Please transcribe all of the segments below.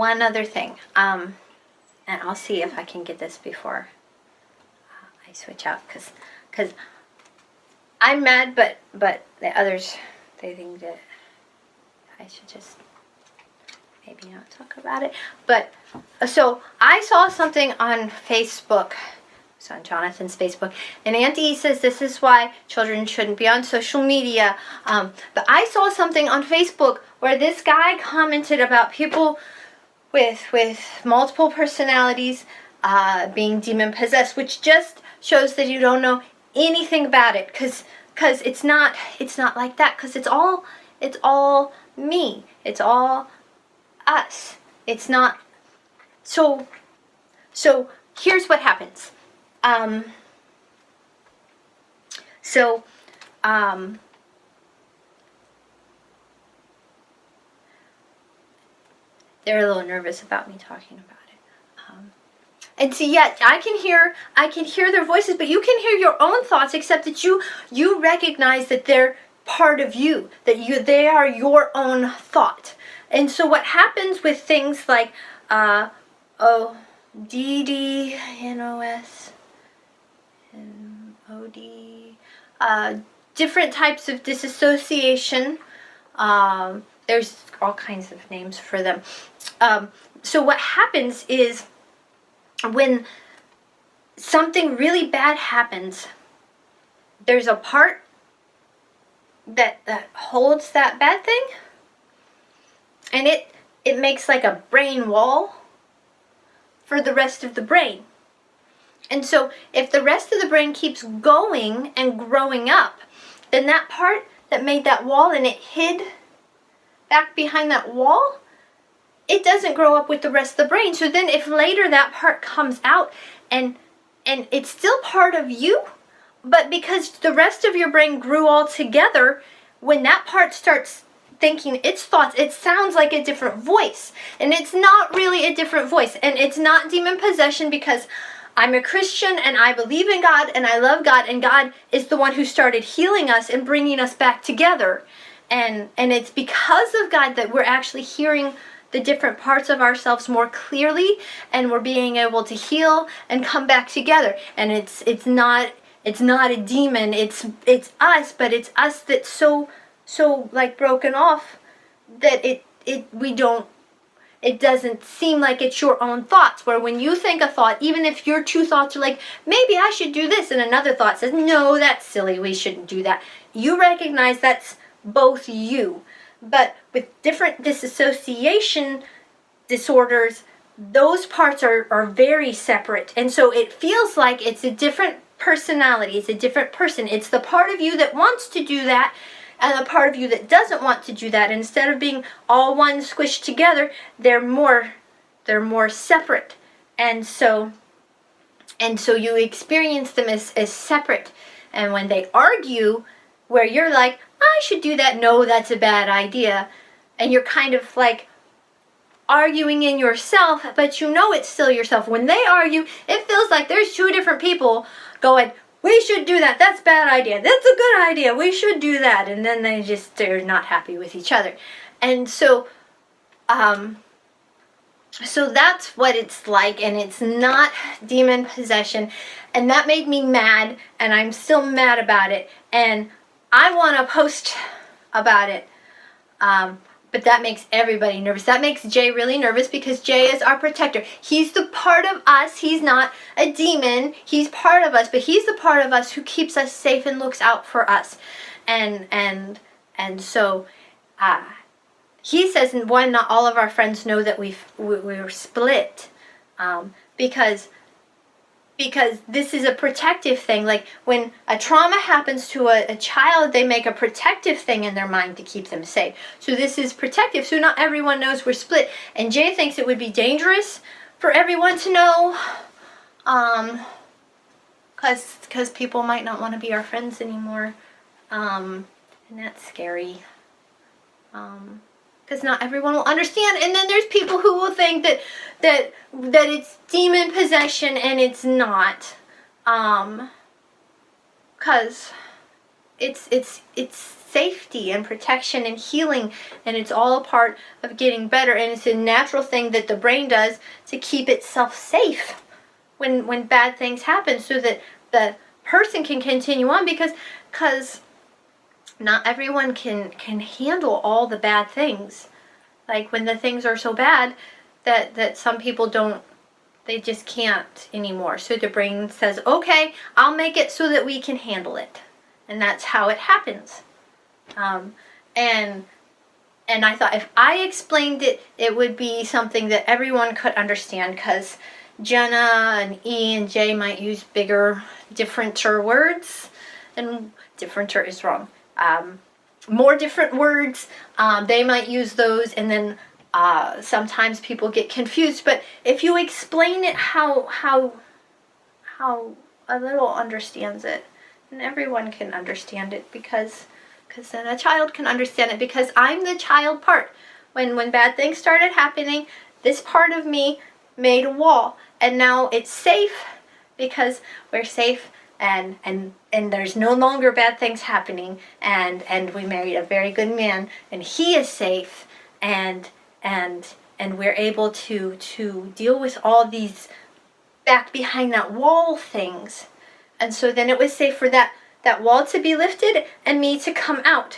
one other thing. And I'll see if I can get this before I switch out, because I'm mad, but the others, they think that I should just maybe not talk about it. But so I saw something on Facebook. It's on Jonathan's Facebook, and Auntie says this is why children shouldn't be on social media. But I saw something on Facebook where this guy commented about people with multiple personalities being demon possessed, which just shows that you don't know anything about it, because it's not like that, because it's all me, it's all us. It's not. So here's what happens. They're a little nervous about me talking about it. And see, yeah, I can hear their voices, but you can hear your own thoughts, except that you recognize that they're part of you, that they are your own thought. And so what happens with things like D.D.N.O.S, and O.S.D.D, different types of dissociation. There's all kinds of names for them. So what happens is, when something really bad happens, there's a part that holds that bad thing, and it makes like a brain wall for the rest of the brain. And so if the rest of the brain keeps going and growing up, then that part that made that wall and it hid back behind that wall, it doesn't grow up with the rest of the brain. So then if later that part comes out and it's still part of you, but because the rest of your brain grew all together, when that part starts thinking its thoughts, it sounds like a different voice. And it's not really a different voice. And it's not demon possession, because I'm a Christian and I believe in God and I love God, and God is the one who started healing us and bringing us back together. And it's because of God that we're actually hearing the different parts of ourselves more clearly, and we're being able to heal and come back together. And it's not a demon, it's us, but it's us that's so like broken off that it doesn't seem like it's your own thoughts. Where when you think a thought, even if your two thoughts are like, maybe I should do this, and another thought says, no, that's silly, we shouldn't do that, you recognize that's both you. But with different dissociation disorders, those parts are very separate. And so it feels like it's a different personality, it's a different person. It's the part of you that wants to do that, and the part of you that doesn't want to do that. And instead of being all one squished together, they're more separate. And so you experience them as separate. And when they argue, where you're like, I should do that, no, that's a bad idea, and you're kind of like arguing in yourself, but you know it's still yourself. When they argue, it feels like there's two different people going, we should do that, that's a bad idea, that's a good idea, we should do that, and then they're not happy with each other. And so that's what it's like, and it's not demon possession. And that made me mad, and I'm still mad about it, and I want to post about it, but that makes everybody nervous. That makes Jay really nervous, because Jay is our protector. He's the part of us. He's not a demon. He's part of us, but he's the part of us who keeps us safe and looks out for us. And so he says, one, not all of our friends know that we were split, because this is a protective thing. Like when a trauma happens to a child, they make a protective thing in their mind to keep them safe. So this is protective. So not everyone knows we're split. And Jay thinks it would be dangerous for everyone to know, because people might not want to be our friends anymore. And that's scary. Because not everyone will understand. And then there's people who will think that it's demon possession, and it's not. Because it's safety and protection and healing, and it's all a part of getting better, and it's a natural thing that the brain does to keep itself safe when bad things happen, so that the person can continue on, because not everyone can handle all the bad things. Like when the things are so bad that some people don't, they just can't anymore. So the brain says, okay, I'll make it so that we can handle it. And that's how it happens. And I thought if I explained it, it would be something that everyone could understand, because Jenna and E and J might use bigger, differenter words. And differenter is wrong. More different words. They might use those, and then sometimes people get confused. But if you explain it how a little understands it, and everyone can understand it, because then a child can understand it, because I'm the child part. When bad things started happening, this part of me made a wall, and now it's safe because we're safe, and there's no longer bad things happening, and we married a very good man, and he is safe, and we're able to deal with all these back behind that wall things. And so then it was safe for that wall to be lifted and me to come out.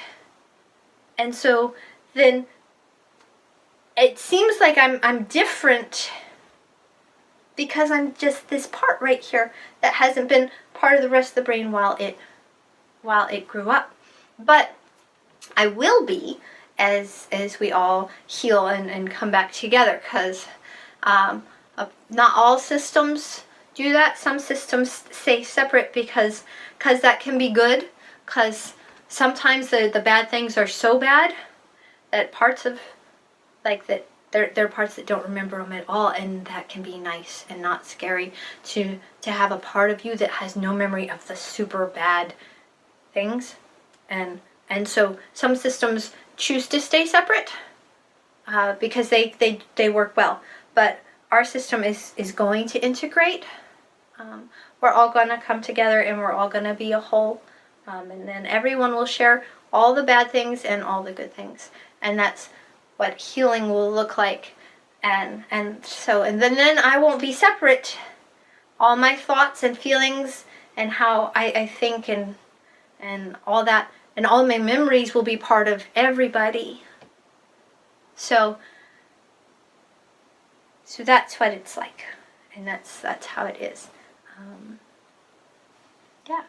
And so then it seems like I'm different because I'm just this part right here that hasn't been part of the rest of the brain while it grew up. But I will be as we all heal and come back together, because not all systems do that. Some systems stay separate because that can be good, because sometimes the bad things are so bad that parts of, like, that there are parts that don't remember them at all, and that can be nice and not scary to have a part of you that has no memory of the super bad things. And so some systems choose to stay separate because they work well, but our system is going to integrate. We're all going to come together, and we're all going to be a whole, and then everyone will share all the bad things and all the good things, and that's what healing will look like. And then I won't be separate. All my thoughts and feelings and how I think and all that, and all my memories will be part of everybody. So that's what it's like, and that's how it is. Yeah.